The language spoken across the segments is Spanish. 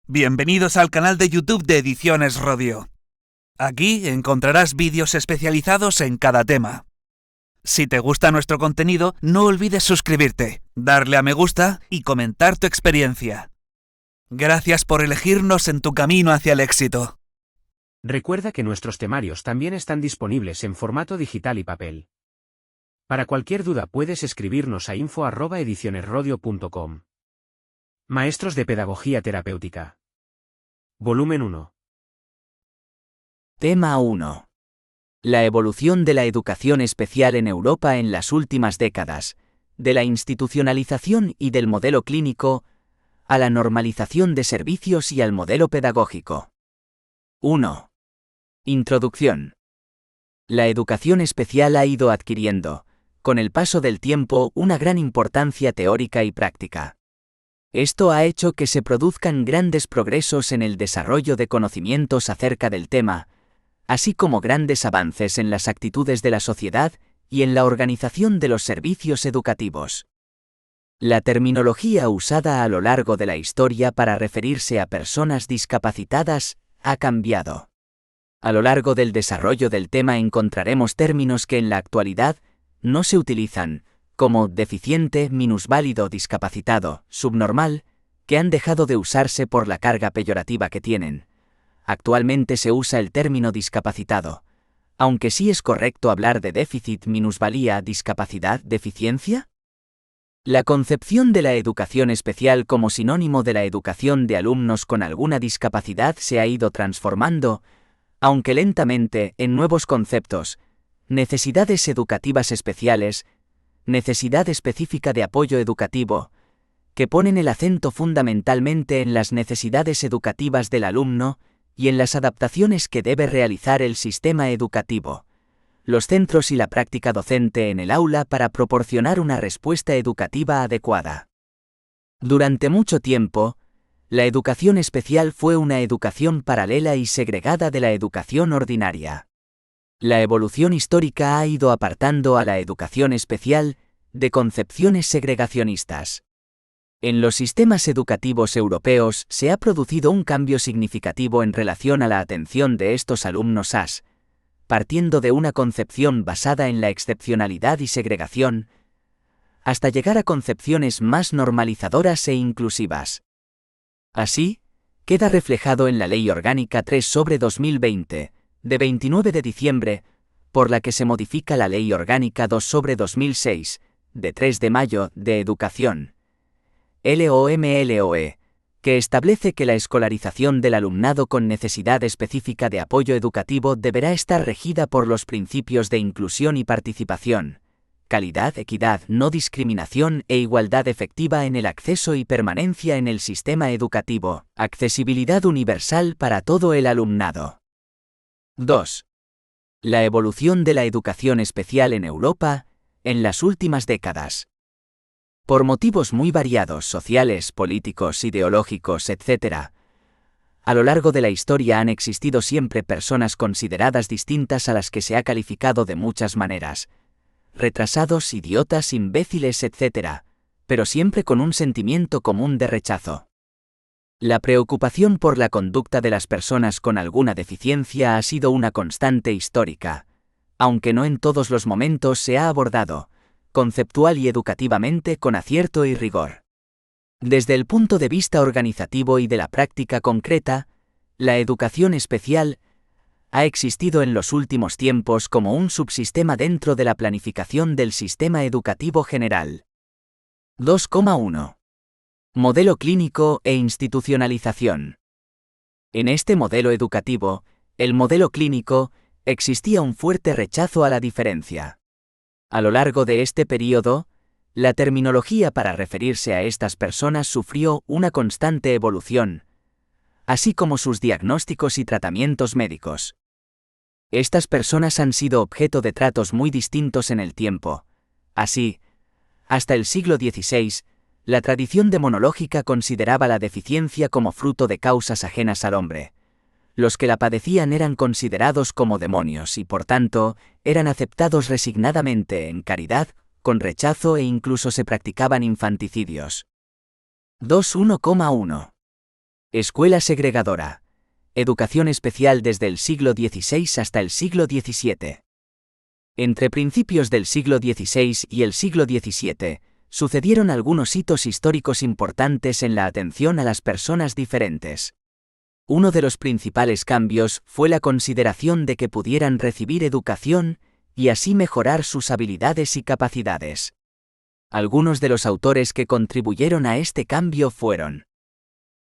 Bienvenidos al canal de YouTube de Ediciones Rodio. Aquí encontrarás vídeos especializados en cada tema. Si te gusta nuestro contenido, no olvides suscribirte, darle a me gusta y comentar tu experiencia. Gracias por elegirnos en tu camino hacia el éxito. Recuerda que nuestros temarios también están disponibles en formato digital y papel. Para cualquier duda puedes escribirnos a info@edicionesrodio.com. Maestros de Pedagogía Terapéutica. Volumen 1. Tema 1. La evolución de la educación especial en Europa en las últimas décadas, de la institucionalización y del modelo clínico, a la normalización de servicios y al modelo pedagógico. 1. Introducción. La educación especial ha ido adquiriendo, con el paso del tiempo, una gran importancia teórica y práctica. Esto ha hecho que se produzcan grandes progresos en el desarrollo de conocimientos acerca del tema, así como grandes avances en las actitudes de la sociedad y en la organización de los servicios educativos. La terminología usada a lo largo de la historia para referirse a personas discapacitadas ha cambiado. A lo largo del desarrollo del tema encontraremos términos que en la actualidad no se utilizan, como deficiente, minusválido, discapacitado, subnormal, que han dejado de usarse por la carga peyorativa que tienen. Actualmente se usa el término discapacitado, aunque sí es correcto hablar de déficit, minusvalía, discapacidad, deficiencia. La concepción de la educación especial como sinónimo de la educación de alumnos con alguna discapacidad se ha ido transformando, aunque lentamente, en nuevos conceptos: necesidades educativas especiales, necesidad específica de apoyo educativo, que ponen el acento fundamentalmente en las necesidades educativas del alumno y en las adaptaciones que debe realizar el sistema educativo, los centros y la práctica docente en el aula para proporcionar una respuesta educativa adecuada. Durante mucho tiempo, la educación especial fue una educación paralela y segregada de la educación ordinaria. La evolución histórica ha ido apartando a la educación especial de concepciones segregacionistas. En los sistemas educativos europeos se ha producido un cambio significativo en relación a la atención de estos alumnos AS, partiendo de una concepción basada en la excepcionalidad y segregación, hasta llegar a concepciones más normalizadoras e inclusivas. Así, queda reflejado en la Ley Orgánica 3/2020, de 29 de diciembre, por la que se modifica la Ley Orgánica 2/2006, de 3 de mayo, de Educación, LOMLOE, que establece que la escolarización del alumnado con necesidad específica de apoyo educativo deberá estar regida por los principios de inclusión y participación, calidad, equidad, no discriminación e igualdad efectiva en el acceso y permanencia en el sistema educativo, accesibilidad universal para todo el alumnado. 2. La evolución de la educación especial en Europa en las últimas décadas. Por motivos muy variados, sociales, políticos, ideológicos, etc., a lo largo de la historia han existido siempre personas consideradas distintas a las que se ha calificado de muchas maneras: retrasados, idiotas, imbéciles, etc., pero siempre con un sentimiento común de rechazo. La preocupación por la conducta de las personas con alguna deficiencia ha sido una constante histórica, aunque no en todos los momentos se ha abordado, conceptual y educativamente, con acierto y rigor. Desde el punto de vista organizativo y de la práctica concreta, la educación especial ha existido en los últimos tiempos como un subsistema dentro de la planificación del sistema educativo general. 2,1. Modelo clínico e institucionalización. En este modelo educativo, el modelo clínico, existía un fuerte rechazo a la diferencia. A lo largo de este período, la terminología para referirse a estas personas sufrió una constante evolución, así como sus diagnósticos y tratamientos médicos. Estas personas han sido objeto de tratos muy distintos en el tiempo. Así, hasta el siglo XVI, la tradición demonológica consideraba la deficiencia como fruto de causas ajenas al hombre. Los que la padecían eran considerados como demonios y, por tanto, eran aceptados resignadamente en caridad, con rechazo, e incluso se practicaban infanticidios. 2.1,1. Escuela segregadora. Educación especial desde el siglo XVI hasta el siglo XVII. Entre principios del siglo XVI y el siglo XVII, sucedieron algunos hitos históricos importantes en la atención a las personas diferentes. Uno de los principales cambios fue la consideración de que pudieran recibir educación y así mejorar sus habilidades y capacidades. Algunos de los autores que contribuyeron a este cambio fueron: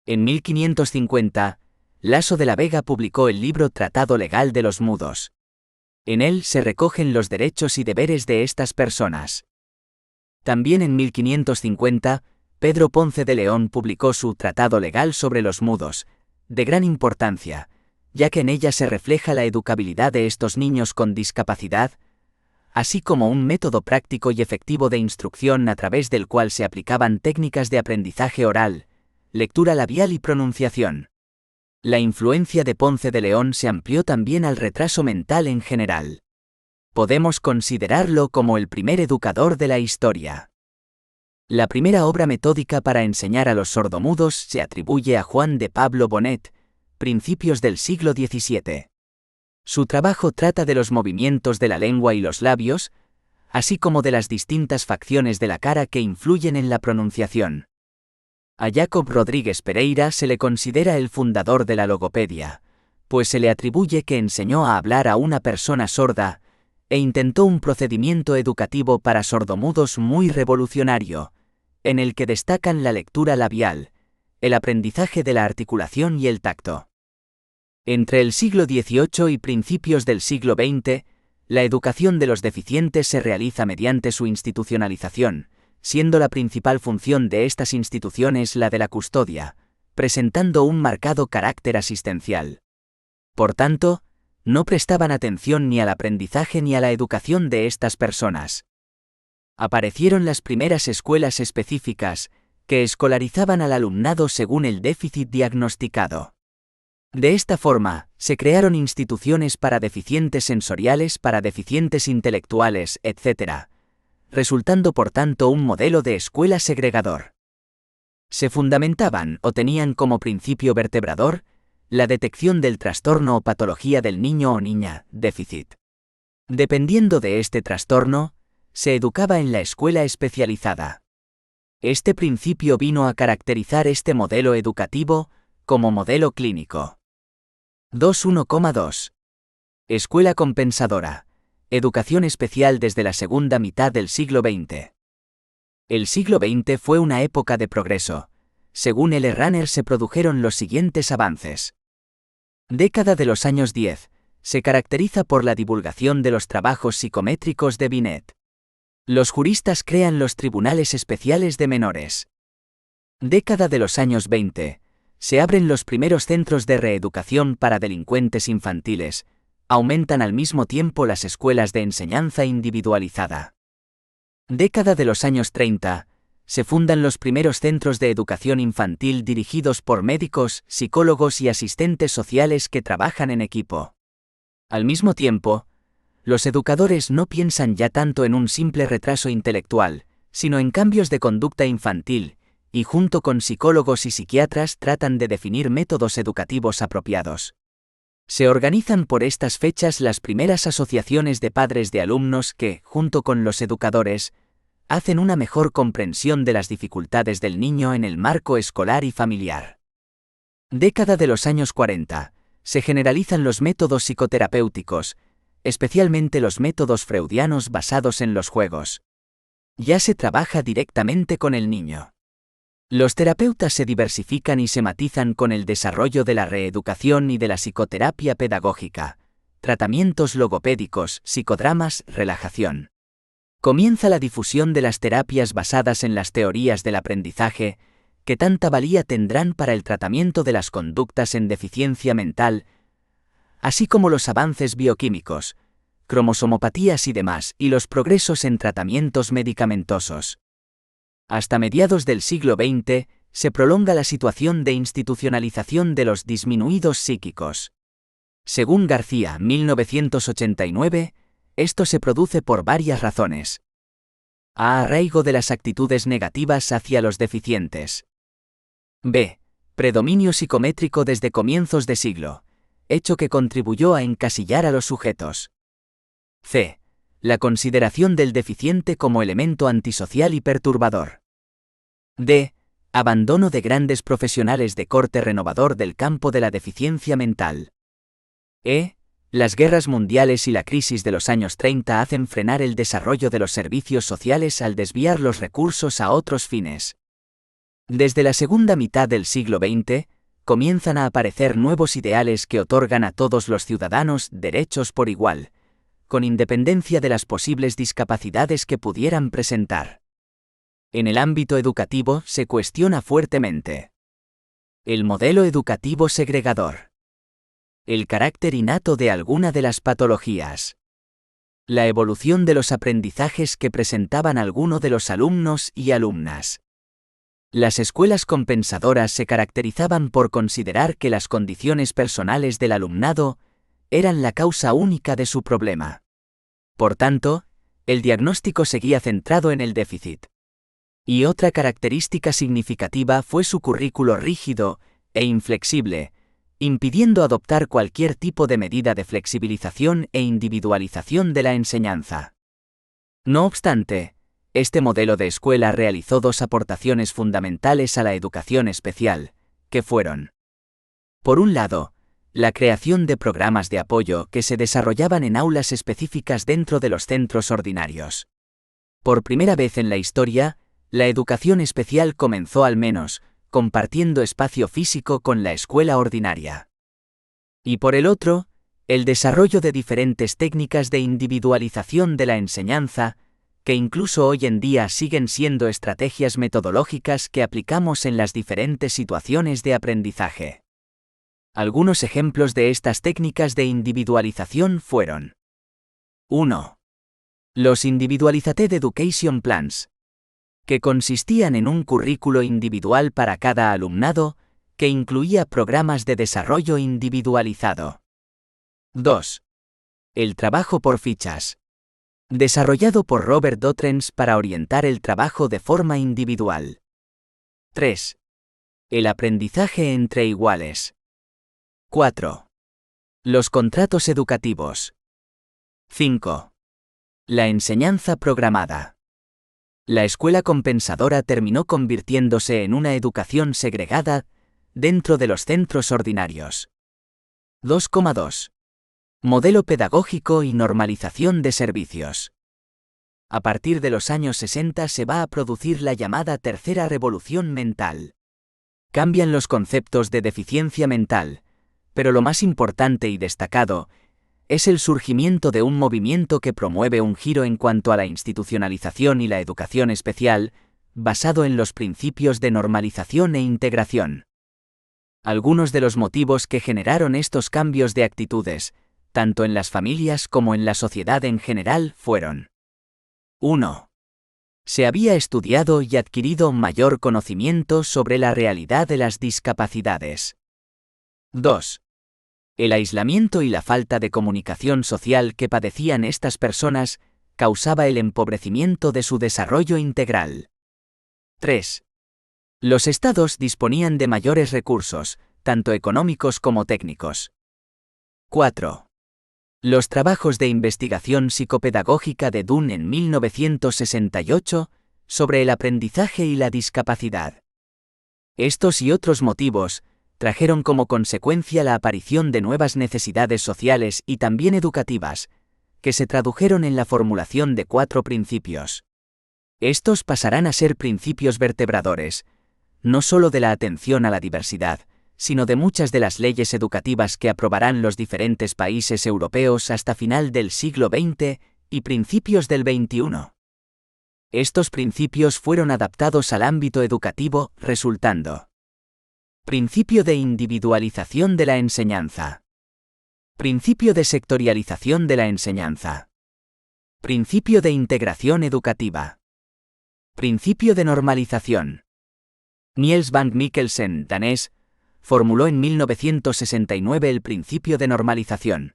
en 1550, Laso de la Vega publicó el libro Tratado Legal de los Mudos. En él se recogen los derechos y deberes de estas personas. También en 1550, Pedro Ponce de León publicó su Tratado Legal sobre los Mudos, de gran importancia, ya que en ella se refleja la educabilidad de estos niños con discapacidad, así como un método práctico y efectivo de instrucción a través del cual se aplicaban técnicas de aprendizaje oral, lectura labial y pronunciación. La influencia de Ponce de León se amplió también al retraso mental en general. Podemos considerarlo como el primer educador de la historia. La primera obra metódica para enseñar a los sordomudos se atribuye a Juan de Pablo Bonet, principios del siglo XVII. Su trabajo trata de los movimientos de la lengua y los labios, así como de las distintas facciones de la cara que influyen en la pronunciación. A Jacob Rodríguez Pereira se le considera el fundador de la logopedia, pues se le atribuye que enseñó a hablar a una persona sorda e intentó un procedimiento educativo para sordomudos muy revolucionario, en el que destacan la lectura labial, el aprendizaje de la articulación y el tacto. Entre el siglo XVIII y principios del siglo XX, la educación de los deficientes se realiza mediante su institucionalización, siendo la principal función de estas instituciones la de la custodia, presentando un marcado carácter asistencial. Por tanto, no prestaban atención ni al aprendizaje ni a la educación de estas personas. Aparecieron las primeras escuelas específicas, que escolarizaban al alumnado según el déficit diagnosticado. De esta forma, se crearon instituciones para deficientes sensoriales, para deficientes intelectuales, etc., resultando por tanto un modelo de escuela segregador. Se fundamentaban o tenían como principio vertebrador la detección del trastorno o patología del niño o niña, déficit. Dependiendo de este trastorno, se educaba en la escuela especializada. Este principio vino a caracterizar este modelo educativo como modelo clínico. 2.1.2. Escuela compensadora. Educación especial desde la segunda mitad del siglo XX. El siglo XX fue una época de progreso. Según L. Ranner se produjeron los siguientes avances. Década de los años 10. Se caracteriza por la divulgación de los trabajos psicométricos de Binet. Los juristas crean los tribunales especiales de menores. Década de los años 20. Se abren los primeros centros de reeducación para delincuentes infantiles. Aumentan al mismo tiempo las escuelas de enseñanza individualizada. Década de los años 30. Se fundan los primeros centros de educación infantil dirigidos por médicos, psicólogos y asistentes sociales que trabajan en equipo. Al mismo tiempo, los educadores no piensan ya tanto en un simple retraso intelectual, sino en cambios de conducta infantil, y junto con psicólogos y psiquiatras tratan de definir métodos educativos apropiados. Se organizan por estas fechas las primeras asociaciones de padres de alumnos que, junto con los educadores, hacen una mejor comprensión de las dificultades del niño en el marco escolar y familiar. Década de los años 40. Se generalizan los métodos psicoterapéuticos, especialmente los métodos freudianos basados en los juegos. Ya se trabaja directamente con el niño. Los terapeutas se diversifican y se matizan con el desarrollo de la reeducación y de la psicoterapia pedagógica, tratamientos logopédicos, psicodramas, relajación. Comienza la difusión de las terapias basadas en las teorías del aprendizaje, que tanta valía tendrán para el tratamiento de las conductas en deficiencia mental, así como los avances bioquímicos, cromosomopatías y demás, y los progresos en tratamientos medicamentosos. Hasta mediados del siglo XX, se prolonga la situación de institucionalización de los disminuidos psíquicos. Según García, 1989, esto se produce por varias razones. A. Arraigo de las actitudes negativas hacia los deficientes. B. Predominio psicométrico desde comienzos de siglo, hecho que contribuyó a encasillar a los sujetos. C. La consideración del deficiente como elemento antisocial y perturbador. D. Abandono de grandes profesionales de corte renovador del campo de la deficiencia mental. E. Las guerras mundiales y la crisis de los años 30 hacen frenar el desarrollo de los servicios sociales al desviar los recursos a otros fines. Desde la segunda mitad del siglo XX, comienzan a aparecer nuevos ideales que otorgan a todos los ciudadanos derechos por igual, con independencia de las posibles discapacidades que pudieran presentar. En el ámbito educativo se cuestiona fuertemente el modelo educativo segregador, el carácter innato de alguna de las patologías, la evolución de los aprendizajes que presentaban alguno de los alumnos y alumnas. Las escuelas compensadoras se caracterizaban por considerar que las condiciones personales del alumnado eran la causa única de su problema. Por tanto, el diagnóstico seguía centrado en el déficit. Y otra característica significativa fue su currículo rígido e inflexible, impidiendo adoptar cualquier tipo de medida de flexibilización e individualización de la enseñanza. No obstante, este modelo de escuela realizó dos aportaciones fundamentales a la educación especial, que fueron: por un lado, la creación de programas de apoyo que se desarrollaban en aulas específicas dentro de los centros ordinarios. Por primera vez en la historia, la educación especial comenzó al menos compartiendo espacio físico con la escuela ordinaria. Y por el otro, el desarrollo de diferentes técnicas de individualización de la enseñanza, que incluso hoy en día siguen siendo estrategias metodológicas que aplicamos en las diferentes situaciones de aprendizaje. Algunos ejemplos de estas técnicas de individualización fueron: 1. Los Individualized Education Plans, que consistían en un currículo individual para cada alumnado, que incluía programas de desarrollo individualizado. 2. El trabajo por fichas, desarrollado por Robert Dotrens para orientar el trabajo de forma individual. 3. El aprendizaje entre iguales. 4. Los contratos educativos. 5. La enseñanza programada. La escuela compensadora terminó convirtiéndose en una educación segregada dentro de los centros ordinarios. 2,2. Modelo pedagógico y normalización de servicios. A partir de los años 60 se va a producir la llamada tercera revolución mental. Cambian los conceptos de deficiencia mental, pero lo más importante y destacado es el surgimiento de un movimiento que promueve un giro en cuanto a la institucionalización y la educación especial, basado en los principios de normalización e integración. Algunos de los motivos que generaron estos cambios de actitudes, tanto en las familias como en la sociedad en general, fueron: 1. Se había estudiado y adquirido mayor conocimiento sobre la realidad de las discapacidades. 2. El aislamiento y la falta de comunicación social que padecían estas personas causaba el empobrecimiento de su desarrollo integral. 3. Los estados disponían de mayores recursos, tanto económicos como técnicos. 4. Los trabajos de investigación psicopedagógica de Dunn en 1968 sobre el aprendizaje y la discapacidad. Estos y otros motivos trajeron como consecuencia la aparición de nuevas necesidades sociales y también educativas, que se tradujeron en la formulación de 4 principios. Estos pasarán a ser principios vertebradores, no solo de la atención a la diversidad, sino de muchas de las leyes educativas que aprobarán los diferentes países europeos hasta final del siglo XX y principios del XXI. Estos principios fueron adaptados al ámbito educativo, resultando: principio de individualización de la enseñanza. Principio de sectorialización de la enseñanza. Principio de integración educativa. Principio de normalización. Niels Bank Mikkelsen, danés, formuló en 1969 el principio de normalización.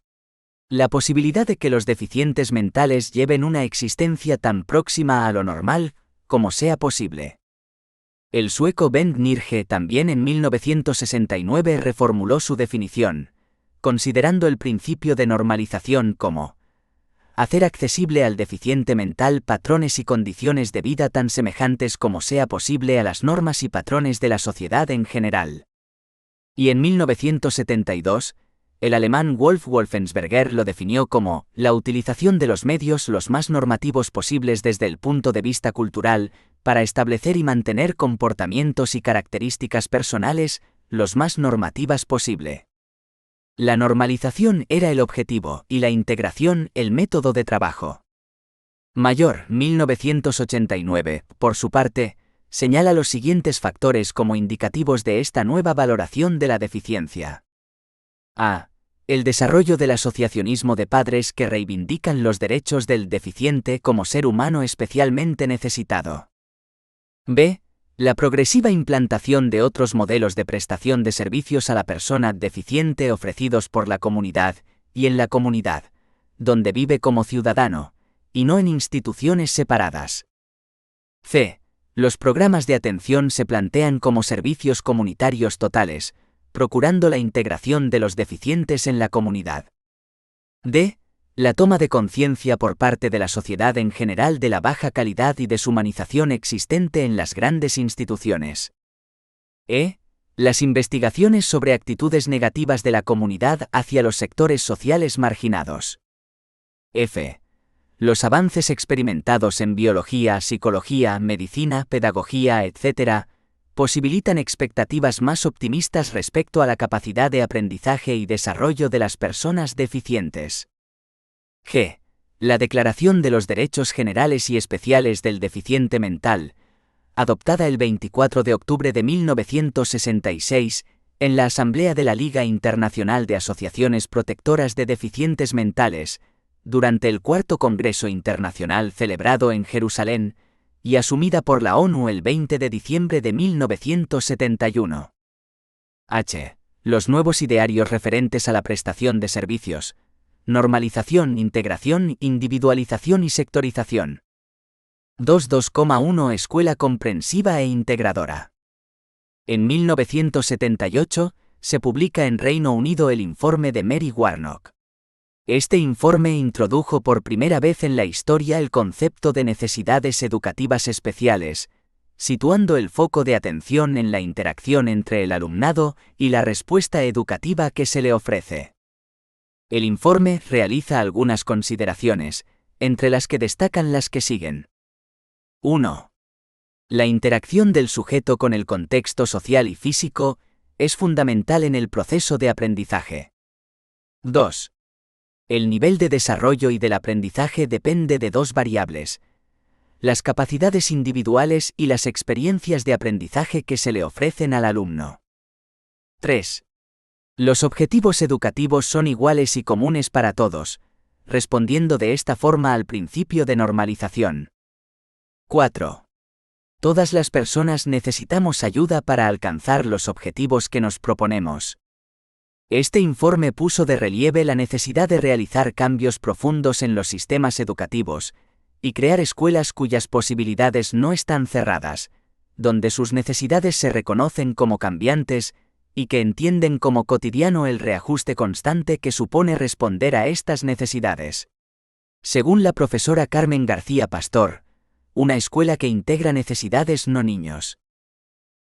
La posibilidad de que los deficientes mentales lleven una existencia tan próxima a lo normal como sea posible. El sueco Bengt Nirge también en 1969 reformuló su definición, considerando el principio de normalización como hacer accesible al deficiente mental patrones y condiciones de vida tan semejantes como sea posible a las normas y patrones de la sociedad en general. Y en 1972, el alemán Wolf Wolfensberger lo definió como la utilización de los medios los más normativos posibles desde el punto de vista cultural para establecer y mantener comportamientos y características personales los más normativas posible. La normalización era el objetivo y la integración el método de trabajo. Mayor, 1989, por su parte, señala los siguientes factores como indicativos de esta nueva valoración de la deficiencia. A. El desarrollo del asociacionismo de padres que reivindican los derechos del deficiente como ser humano especialmente necesitado. B. La progresiva implantación de otros modelos de prestación de servicios a la persona deficiente ofrecidos por la comunidad y en la comunidad, donde vive como ciudadano, y no en instituciones separadas. C. Los programas de atención se plantean como servicios comunitarios totales, procurando la integración de los deficientes en la comunidad. D. La toma de conciencia por parte de la sociedad en general de la baja calidad y deshumanización existente en las grandes instituciones. E. Las investigaciones sobre actitudes negativas de la comunidad hacia los sectores sociales marginados. F. Los avances experimentados en biología, psicología, medicina, pedagogía, etc., posibilitan expectativas más optimistas respecto a la capacidad de aprendizaje y desarrollo de las personas deficientes. G. La Declaración de los Derechos Generales y Especiales del Deficiente Mental, adoptada el 24 de octubre de 1966, en la Asamblea de la Liga Internacional de Asociaciones Protectoras de Deficientes Mentales, durante el Cuarto Congreso Internacional celebrado en Jerusalén, y asumida por la ONU el 20 de diciembre de 1971. H. Los nuevos idearios referentes a la prestación de servicios, normalización, integración, individualización y sectorización. 2.2,1 Escuela comprensiva e integradora. En 1978, se publica en Reino Unido el informe de Mary Warnock. Este informe introdujo por primera vez en la historia el concepto de necesidades educativas especiales, situando el foco de atención en la interacción entre el alumnado y la respuesta educativa que se le ofrece. El informe realiza algunas consideraciones, entre las que destacan las que siguen. 1. La interacción del sujeto con el contexto social y físico es fundamental en el proceso de aprendizaje. 2. El nivel de desarrollo y del aprendizaje depende de dos variables: las capacidades individuales y las experiencias de aprendizaje que se le ofrecen al alumno. 3. Los objetivos educativos son iguales y comunes para todos, respondiendo de esta forma al principio de normalización. 4. Todas las personas necesitamos ayuda para alcanzar los objetivos que nos proponemos. Este informe puso de relieve la necesidad de realizar cambios profundos en los sistemas educativos y crear escuelas cuyas posibilidades no están cerradas, donde sus necesidades se reconocen como cambiantes y que entienden como cotidiano el reajuste constante que supone responder a estas necesidades. Según la profesora Carmen García Pastor, una escuela que integra necesidades no niños.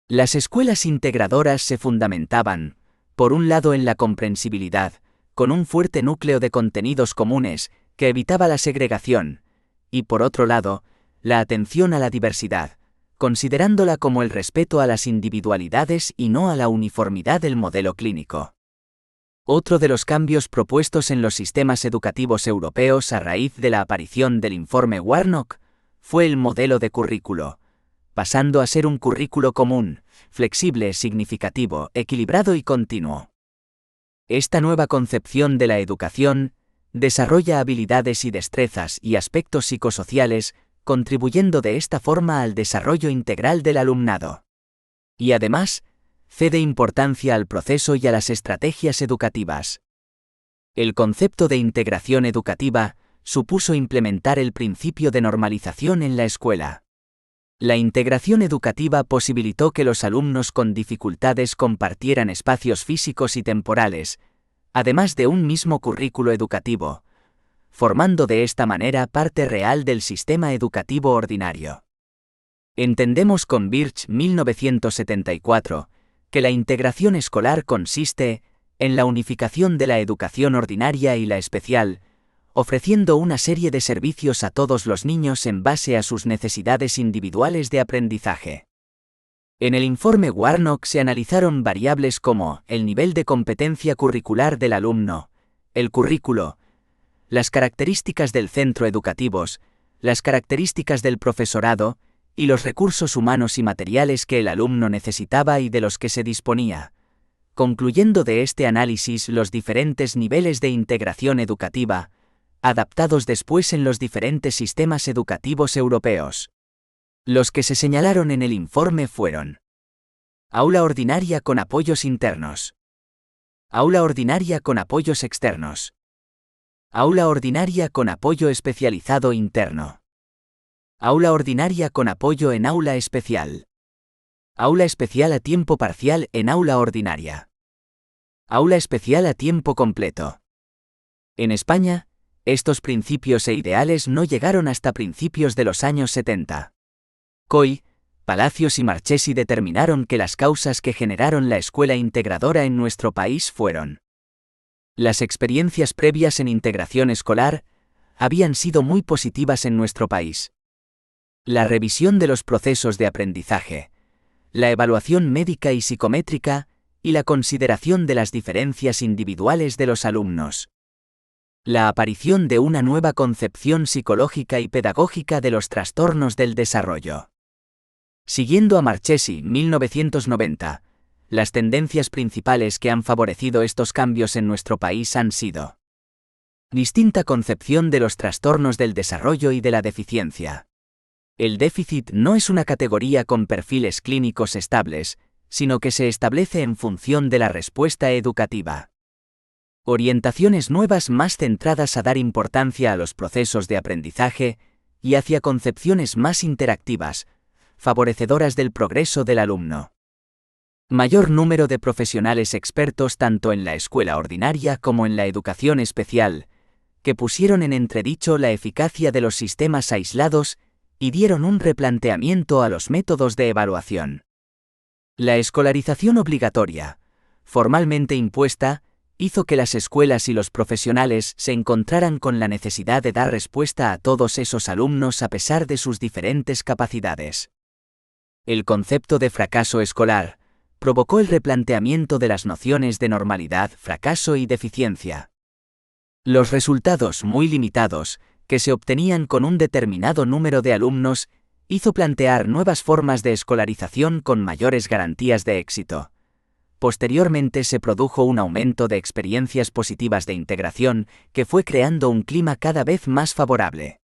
Las escuelas integradoras se fundamentaban, por un lado en la comprensibilidad, con un fuerte núcleo de contenidos comunes que evitaba la segregación, y por otro lado, la atención a la diversidad, considerándola como el respeto a las individualidades y no a la uniformidad del modelo clínico. Otro de los cambios propuestos en los sistemas educativos europeos a raíz de la aparición del informe Warnock fue el modelo de currículo, pasando a ser un currículo común, flexible, significativo, equilibrado y continuo. Esta nueva concepción de la educación desarrolla habilidades y destrezas y aspectos psicosociales, contribuyendo de esta forma al desarrollo integral del alumnado. Y además, cede importancia al proceso y a las estrategias educativas. El concepto de integración educativa supuso implementar el principio de normalización en la escuela. La integración educativa posibilitó que los alumnos con dificultades compartieran espacios físicos y temporales, además de un mismo currículo educativo, formando de esta manera parte real del sistema educativo ordinario. Entendemos con Birch 1974 que la integración escolar consiste en la unificación de la educación ordinaria y la especial, ofreciendo una serie de servicios a todos los niños en base a sus necesidades individuales de aprendizaje. En el informe Warnock se analizaron variables como el nivel de competencia curricular del alumno, el currículo, las características del centro educativos, las características del profesorado y los recursos humanos y materiales que el alumno necesitaba y de los que se disponía, concluyendo de este análisis los diferentes niveles de integración educativa, adaptados después en los diferentes sistemas educativos europeos. Los que se señalaron en el informe fueron: aula ordinaria con apoyos internos, aula ordinaria con apoyos externos, aula ordinaria con apoyo especializado interno, aula ordinaria con apoyo en aula especial, aula especial a tiempo parcial en aula ordinaria, aula especial a tiempo completo. En España, estos principios e ideales no llegaron hasta principios de los años 70. Coy, Palacios y Marchesi determinaron que las causas que generaron la escuela integradora en nuestro país fueron: las experiencias previas en integración escolar habían sido muy positivas en nuestro país. La revisión de los procesos de aprendizaje, la evaluación médica y psicométrica y la consideración de las diferencias individuales de los alumnos. La aparición de una nueva concepción psicológica y pedagógica de los trastornos del desarrollo. Siguiendo a Marchesi, 1990, las tendencias principales que han favorecido estos cambios en nuestro país han sido: distinta concepción de los trastornos del desarrollo y de la deficiencia. El déficit no es una categoría con perfiles clínicos estables, sino que se establece en función de la respuesta educativa. Orientaciones nuevas más centradas a dar importancia a los procesos de aprendizaje y hacia concepciones más interactivas, favorecedoras del progreso del alumno. Mayor número de profesionales expertos tanto en la escuela ordinaria como en la educación especial, que pusieron en entredicho la eficacia de los sistemas aislados y dieron un replanteamiento a los métodos de evaluación. La escolarización obligatoria, formalmente impuesta, hizo que las escuelas y los profesionales se encontraran con la necesidad de dar respuesta a todos esos alumnos a pesar de sus diferentes capacidades. El concepto de fracaso escolar provocó el replanteamiento de las nociones de normalidad, fracaso y deficiencia. Los resultados muy limitados, que se obtenían con un determinado número de alumnos, hizo plantear nuevas formas de escolarización con mayores garantías de éxito. Posteriormente se produjo un aumento de experiencias positivas de integración que fue creando un clima cada vez más favorable.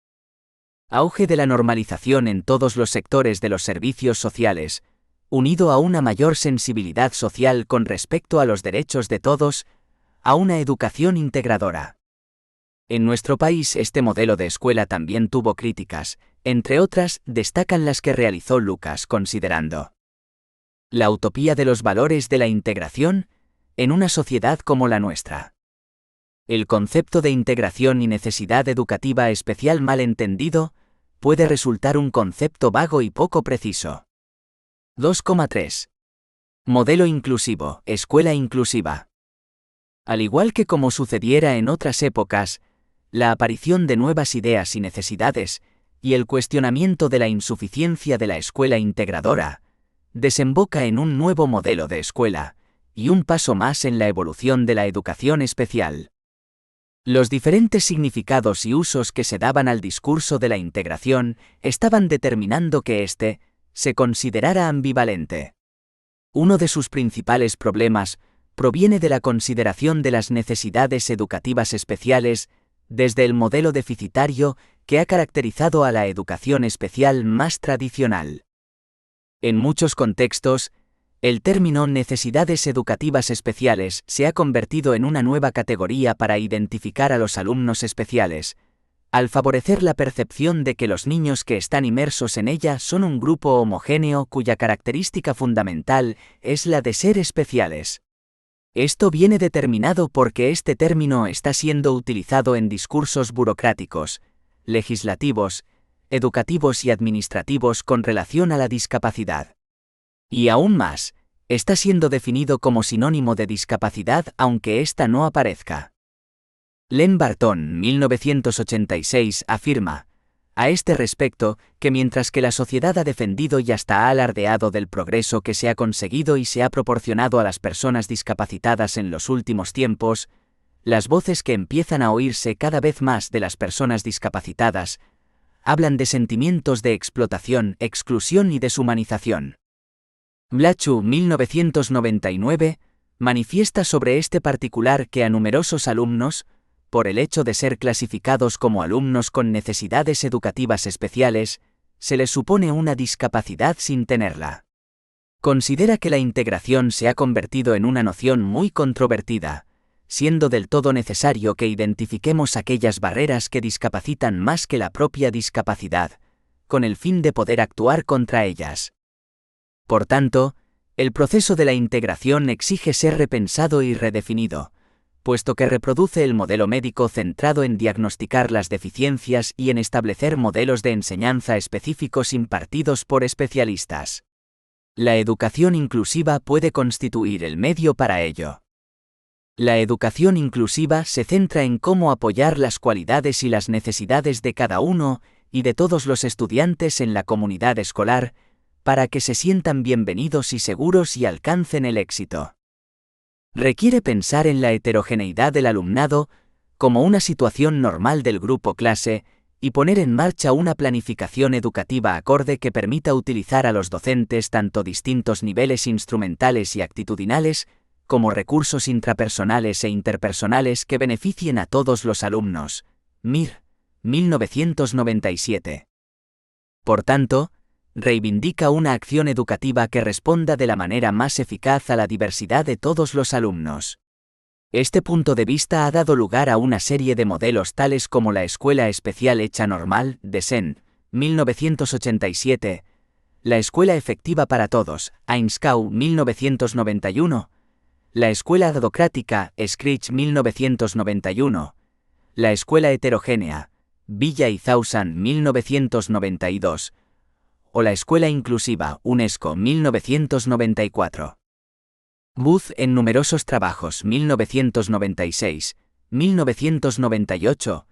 Auge de la normalización en todos los sectores de los servicios sociales, unido a una mayor sensibilidad social con respecto a los derechos de todos, a una educación integradora. En nuestro país este modelo de escuela también tuvo críticas, entre otras destacan las que realizó Lucas considerando: la utopía de los valores de la integración en una sociedad como la nuestra. El concepto de integración y necesidad educativa especial mal entendido puede resultar un concepto vago y poco preciso. 2,3. Modelo inclusivo, escuela inclusiva. Al igual que como sucediera en otras épocas, la aparición de nuevas ideas y necesidades, y el cuestionamiento de la insuficiencia de la escuela integradora, desemboca en un nuevo modelo de escuela, y un paso más en la evolución de la educación especial. Los diferentes significados y usos que se daban al discurso de la integración estaban determinando que éste se considerara ambivalente. Uno de sus principales problemas proviene de la consideración de las necesidades educativas especiales desde el modelo deficitario que ha caracterizado a la educación especial más tradicional. En muchos contextos, el término necesidades educativas especiales se ha convertido en una nueva categoría para identificar a los alumnos especiales, al favorecer la percepción de que los niños que están inmersos en ella son un grupo homogéneo cuya característica fundamental es la de ser especiales. Esto viene determinado porque este término está siendo utilizado en discursos burocráticos, legislativos, educativos y administrativos con relación a la discapacidad. Y aún más, está siendo definido como sinónimo de discapacidad aunque ésta no aparezca. Len Barton, 1986, afirma, a este respecto, que mientras que la sociedad ha defendido y hasta ha alardeado del progreso que se ha conseguido y se ha proporcionado a las personas discapacitadas en los últimos tiempos, las voces que empiezan a oírse cada vez más de las personas discapacitadas hablan de sentimientos de explotación, exclusión y deshumanización. Blachu, 1999, manifiesta sobre este particular que a numerosos alumnos, por el hecho de ser clasificados como alumnos con necesidades educativas especiales, se les supone una discapacidad sin tenerla. Considera que la integración se ha convertido en una noción muy controvertida, siendo del todo necesario que identifiquemos aquellas barreras que discapacitan más que la propia discapacidad, con el fin de poder actuar contra ellas. Por tanto, el proceso de la integración exige ser repensado y redefinido, puesto que reproduce el modelo médico centrado en diagnosticar las deficiencias y en establecer modelos de enseñanza específicos impartidos por especialistas. La educación inclusiva puede constituir el medio para ello. La educación inclusiva se centra en cómo apoyar las cualidades y las necesidades de cada uno y de todos los estudiantes en la comunidad escolar, para que se sientan bienvenidos y seguros y alcancen el éxito. Requiere pensar en la heterogeneidad del alumnado como una situación normal del grupo clase y poner en marcha una planificación educativa acorde que permita utilizar a los docentes tanto distintos niveles instrumentales y actitudinales como recursos intrapersonales e interpersonales que beneficien a todos los alumnos. Mir, 1997. Por tanto, reivindica una acción educativa que responda de la manera más eficaz a la diversidad de todos los alumnos. Este punto de vista ha dado lugar a una serie de modelos tales como la Escuela Especial Hecha Normal, de Sen, 1987, la Escuela Efectiva para Todos, Ainscow, 1991, la Escuela Dadocrática, Screech, 1991, la Escuela Heterogénea, Villa y Thousand, 1992, o la Escuela Inclusiva, UNESCO, 1994. Booth en numerosos trabajos 1996, 1998,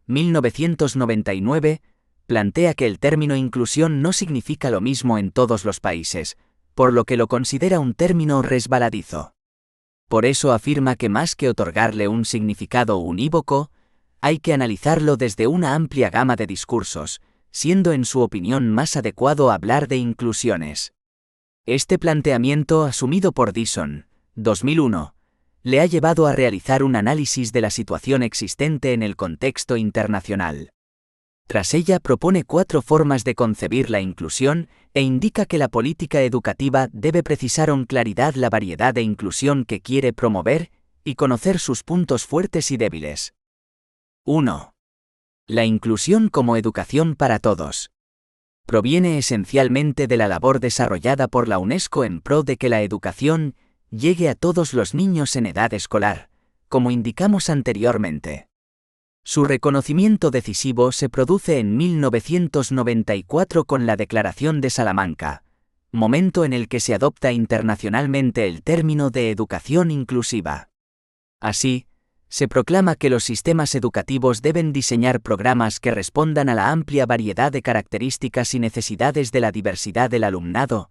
1999, plantea que el término inclusión no significa lo mismo en todos los países, por lo que lo considera un término resbaladizo. Por eso afirma que más que otorgarle un significado unívoco, hay que analizarlo desde una amplia gama de discursos, siendo en su opinión más adecuado hablar de inclusiones. Este planteamiento, asumido por Dyson, 2001, le ha llevado a realizar un análisis de la situación existente en el contexto internacional. Tras ella propone 4 formas de concebir la inclusión e indica que la política educativa debe precisar con claridad la variedad de inclusión que quiere promover y conocer sus puntos fuertes y débiles. 1. La inclusión como educación para todos. Proviene esencialmente de la labor desarrollada por la UNESCO en pro de que la educación llegue a todos los niños en edad escolar, como indicamos anteriormente. Su reconocimiento decisivo se produce en 1994 con la Declaración de Salamanca, momento en el que se adopta internacionalmente el término de educación inclusiva. Así, se proclama que los sistemas educativos deben diseñar programas que respondan a la amplia variedad de características y necesidades de la diversidad del alumnado,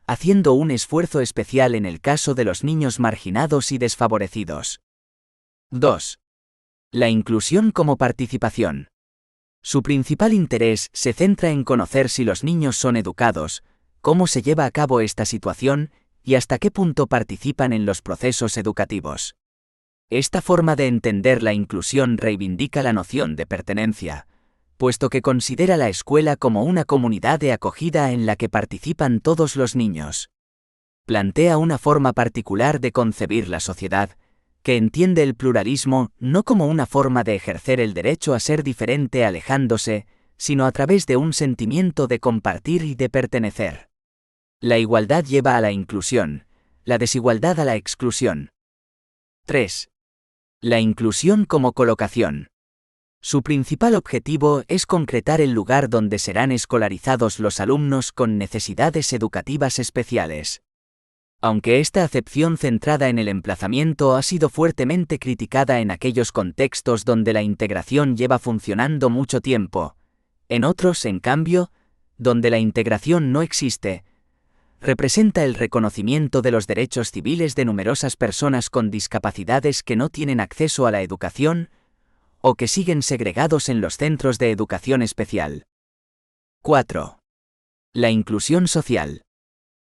haciendo un esfuerzo especial en el caso de los niños marginados y desfavorecidos. 2. La inclusión como participación. Su principal interés se centra en conocer si los niños son educados, cómo se lleva a cabo esta situación y hasta qué punto participan en los procesos educativos. Esta forma de entender la inclusión reivindica la noción de pertenencia, puesto que considera la escuela como una comunidad de acogida en la que participan todos los niños. Plantea una forma particular de concebir la sociedad, que entiende el pluralismo no como una forma de ejercer el derecho a ser diferente alejándose, sino a través de un sentimiento de compartir y de pertenecer. La igualdad lleva a la inclusión, la desigualdad a la exclusión. 3. La inclusión como colocación. Su principal objetivo es concretar el lugar donde serán escolarizados los alumnos con necesidades educativas especiales. Aunque esta acepción centrada en el emplazamiento ha sido fuertemente criticada en aquellos contextos donde la integración lleva funcionando mucho tiempo, en otros, en cambio, donde la integración no existe, representa el reconocimiento de los derechos civiles de numerosas personas con discapacidades que no tienen acceso a la educación o que siguen segregados en los centros de educación especial. 4. La inclusión social.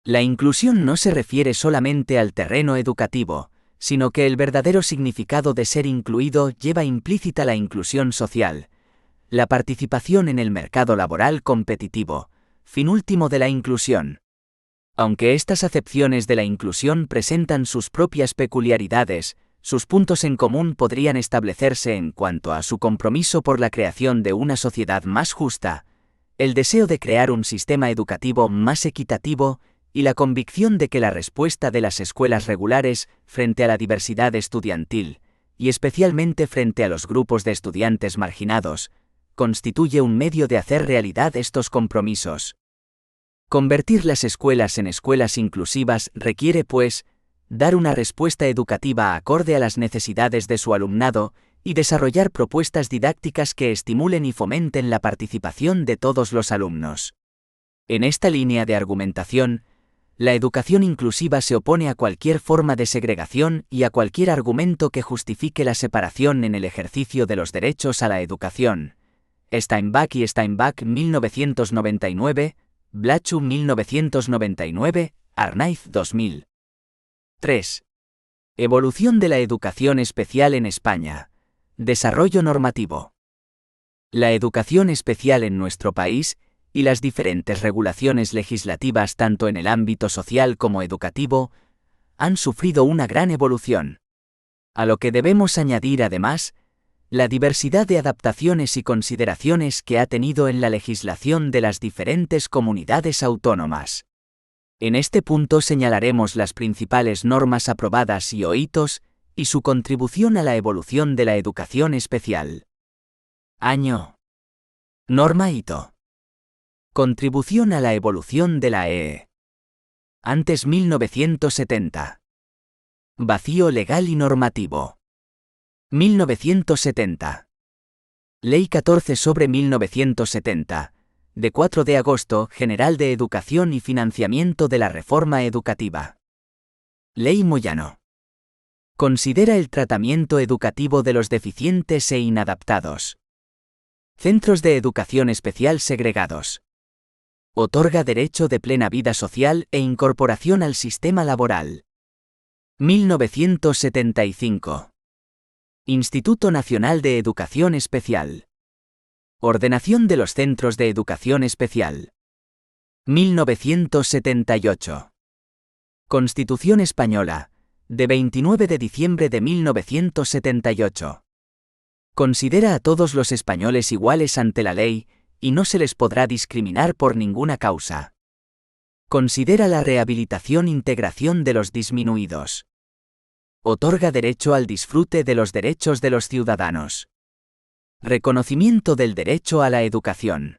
La inclusión no se refiere solamente al terreno educativo, sino que el verdadero significado de ser incluido lleva implícita la inclusión social, la participación en el mercado laboral competitivo, fin último de la inclusión. Aunque estas acepciones de la inclusión presentan sus propias peculiaridades, sus puntos en común podrían establecerse en cuanto a su compromiso por la creación de una sociedad más justa, el deseo de crear un sistema educativo más equitativo y la convicción de que la respuesta de las escuelas regulares frente a la diversidad estudiantil, y especialmente frente a los grupos de estudiantes marginados, constituye un medio de hacer realidad estos compromisos. Convertir las escuelas en escuelas inclusivas requiere, pues, dar una respuesta educativa acorde a las necesidades de su alumnado y desarrollar propuestas didácticas que estimulen y fomenten la participación de todos los alumnos. En esta línea de argumentación, la educación inclusiva se opone a cualquier forma de segregación y a cualquier argumento que justifique la separación en el ejercicio de los derechos a la educación. Steinbach y Steinbach 1999, Blachu 1999, Arnaiz 2000. 3. Evolución de la educación especial en España. Desarrollo normativo. La educación especial en nuestro país y las diferentes regulaciones legislativas tanto en el ámbito social como educativo han sufrido una gran evolución. A lo que debemos añadir además, la diversidad de adaptaciones y consideraciones que ha tenido en la legislación de las diferentes comunidades autónomas. En este punto señalaremos las principales normas aprobadas y o hitos, y su contribución a la evolución de la educación especial. Año. Norma hito. Contribución a la evolución de la EE. Antes 1970. Vacío legal y normativo. 1970. Ley 14/1970. De 4 de agosto, General de Educación y Financiamiento de la Reforma Educativa. Ley Moyano. Considera el tratamiento educativo de los deficientes e inadaptados. Centros de educación especial segregados. Otorga derecho de plena vida social e incorporación al sistema laboral. 1975. Instituto Nacional de Educación Especial. Ordenación de los centros de educación especial. 1978. Constitución Española, de 29 de diciembre de 1978. Considera a todos los españoles iguales ante la ley, y no se les podrá discriminar por ninguna causa. Considera la rehabilitación e integración de los disminuidos. Otorga derecho al disfrute de los derechos de los ciudadanos. Reconocimiento del derecho a la educación.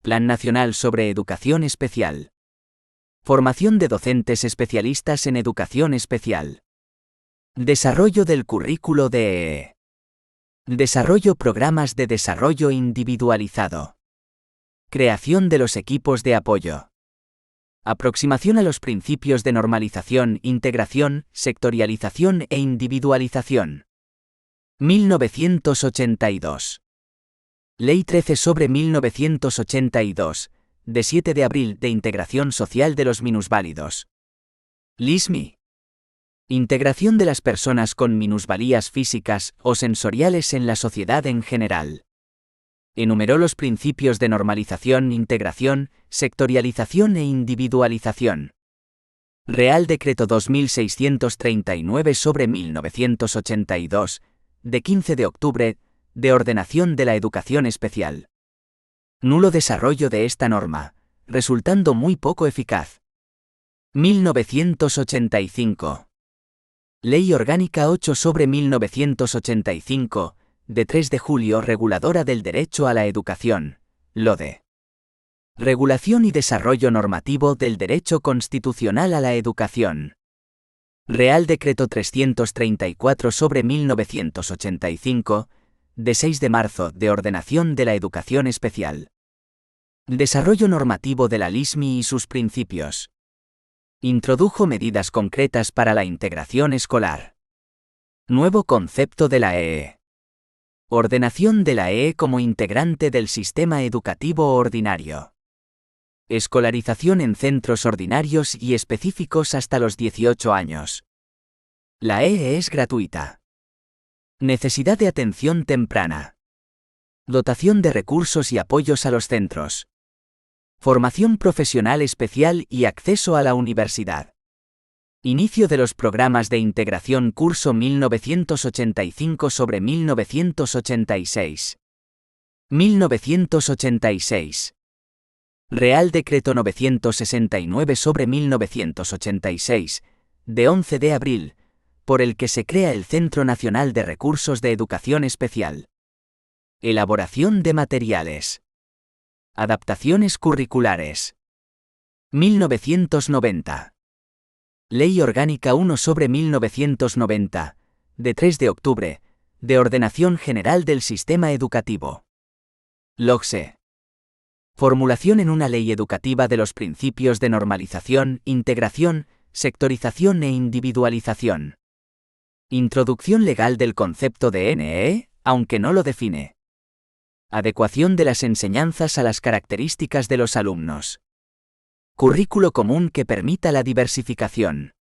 Plan Nacional sobre Educación Especial. Formación de docentes especialistas en educación especial. Desarrollo del currículo de EE. Desarrollo programas de desarrollo individualizado. Creación de los equipos de apoyo. Aproximación a los principios de normalización, integración, sectorialización e individualización. 1982. Ley 13/1982, de 7 de abril de Integración Social de los Minusválidos. LISMI. Integración de las personas con minusvalías físicas o sensoriales en la sociedad en general. Enumeró los principios de normalización, integración, sectorialización e individualización. Real Decreto 2639 sobre 1982, de 15 de octubre, de ordenación de la educación especial. Nulo desarrollo de esta norma, resultando muy poco eficaz. 1985. Ley Orgánica 8 sobre 1985, de 3 de julio reguladora del derecho a la educación, LODE. Regulación y desarrollo normativo del derecho constitucional a la educación. Real Decreto 334 sobre 1985, de 6 de marzo de ordenación de la educación especial. Desarrollo normativo de la LISMI y sus principios. Introdujo medidas concretas para la integración escolar. Nuevo concepto de la EE. Ordenación de la EE como integrante del sistema educativo ordinario. Escolarización en centros ordinarios y específicos hasta los 18 años. La EE es gratuita. Necesidad de atención temprana. Dotación de recursos y apoyos a los centros. Formación profesional especial y acceso a la universidad. Inicio de los programas de integración curso 1985 sobre 1986. 1986. Real Decreto 969 sobre 1986, de 11 de abril, por el que se crea el Centro Nacional de Recursos de Educación Especial. Elaboración de materiales. Adaptaciones curriculares. 1990. Ley Orgánica 1 sobre 1990, de 3 de octubre, de Ordenación General del Sistema Educativo. LOGSE. Formulación en una ley educativa de los principios de normalización, integración, sectorización e individualización. Introducción legal del concepto de NEE, aunque no lo define. Adecuación de las enseñanzas a las características de los alumnos. Currículo común que permita la diversificación.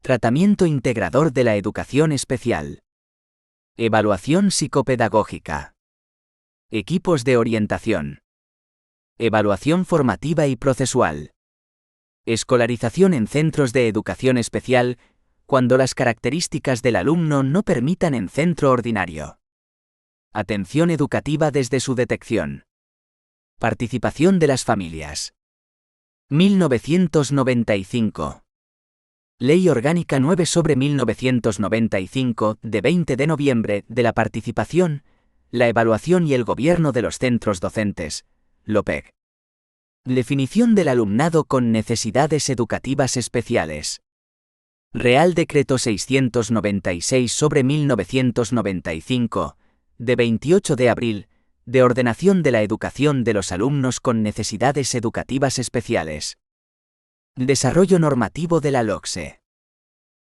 Tratamiento integrador de la educación especial. Evaluación psicopedagógica. Equipos de orientación. Evaluación formativa y procesual. Escolarización en centros de educación especial, cuando las características del alumno no permitan en centro ordinario. Atención educativa desde su detección. Participación de las familias. 1995. Ley Orgánica 9 sobre 1995, de 20 de noviembre, de la participación, la evaluación y el gobierno de los centros docentes, LOPEG. Definición del alumnado con necesidades educativas especiales. Real Decreto 696 sobre 1995, de 28 de abril, de ordenación de la educación de los alumnos con necesidades educativas especiales. Desarrollo normativo de la LOGSE.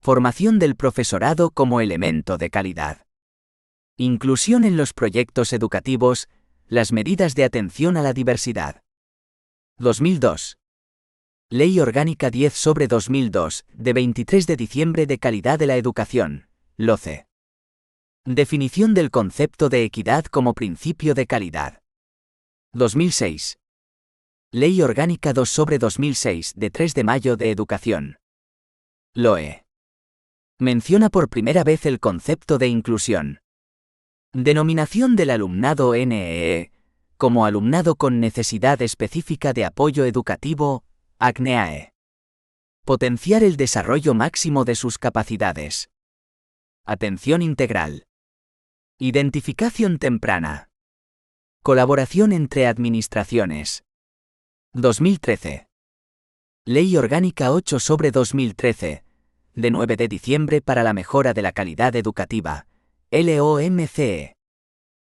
Formación del profesorado como elemento de calidad. Inclusión en los proyectos educativos, las medidas de atención a la diversidad. 2002. Ley Orgánica 10 sobre 2002, de 23 de diciembre de calidad de la educación, LOCE. Definición del concepto de equidad como principio de calidad. 2006. Ley Orgánica 2 sobre 2006, de 3 de mayo de educación. LOE. Menciona por primera vez el concepto de inclusión. Denominación del alumnado NEE, como alumnado con necesidad específica de apoyo educativo, ACNEAE. Potenciar el desarrollo máximo de sus capacidades. Atención integral. Identificación temprana. Colaboración entre administraciones. 2013. Ley Orgánica 8 sobre 2013, de 9 de diciembre para la mejora de la calidad educativa, LOMCE.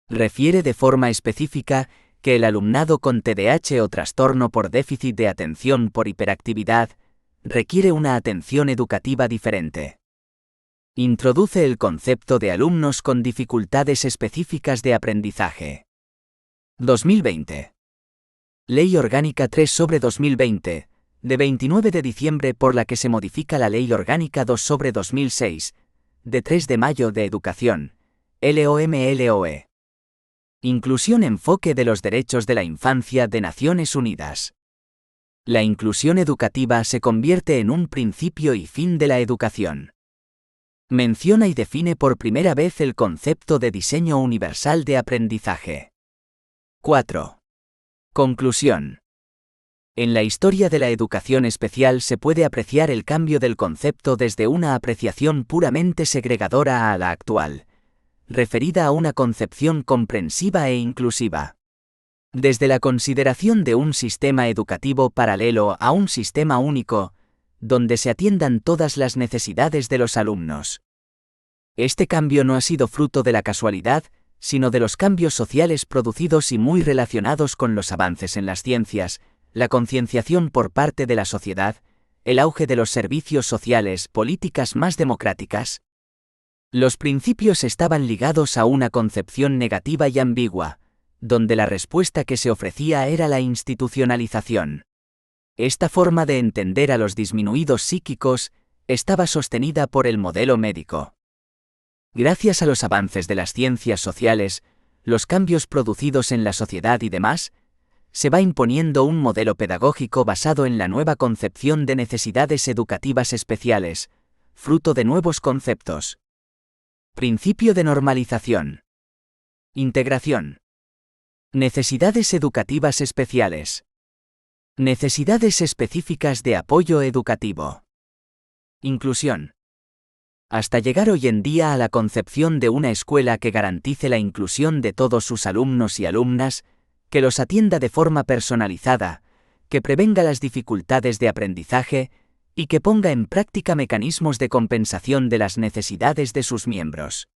Refiere de forma específica que el alumnado con TDAH o trastorno por déficit de atención por hiperactividad requiere una atención educativa diferente. Introduce el concepto de alumnos con dificultades específicas de aprendizaje. 2020. Ley Orgánica 3 sobre 2020, de 29 de diciembre por la que se modifica la Ley Orgánica 2 sobre 2006, de 3 de mayo de Educación, LOMLOE. Inclusión enfoque de los derechos de la infancia de Naciones Unidas. La inclusión educativa se convierte en un principio y fin de la educación. Menciona y define por primera vez el concepto de diseño universal de aprendizaje. 4. Conclusión. En la historia de la educación especial se puede apreciar el cambio del concepto desde una apreciación puramente segregadora a la actual, referida a una concepción comprensiva e inclusiva. Desde la consideración de un sistema educativo paralelo a un sistema único, donde se atiendan todas las necesidades de los alumnos. Este cambio no ha sido fruto de la casualidad, sino de los cambios sociales producidos y muy relacionados con los avances en las ciencias, la concienciación por parte de la sociedad, el auge de los servicios sociales, políticas más democráticas. Los principios estaban ligados a una concepción negativa y ambigua, donde la respuesta que se ofrecía era la institucionalización. Esta forma de entender a los disminuidos psíquicos estaba sostenida por el modelo médico. Gracias a los avances de las ciencias sociales, los cambios producidos en la sociedad y demás, se va imponiendo un modelo pedagógico basado en la nueva concepción de necesidades educativas especiales, fruto de nuevos conceptos. Principio de normalización. Integración. Necesidades educativas especiales. Necesidades específicas de apoyo educativo. Inclusión. Hasta llegar hoy en día a la concepción de una escuela que garantice la inclusión de todos sus alumnos y alumnas, que los atienda de forma personalizada, que prevenga las dificultades de aprendizaje y que ponga en práctica mecanismos de compensación de las necesidades de sus miembros.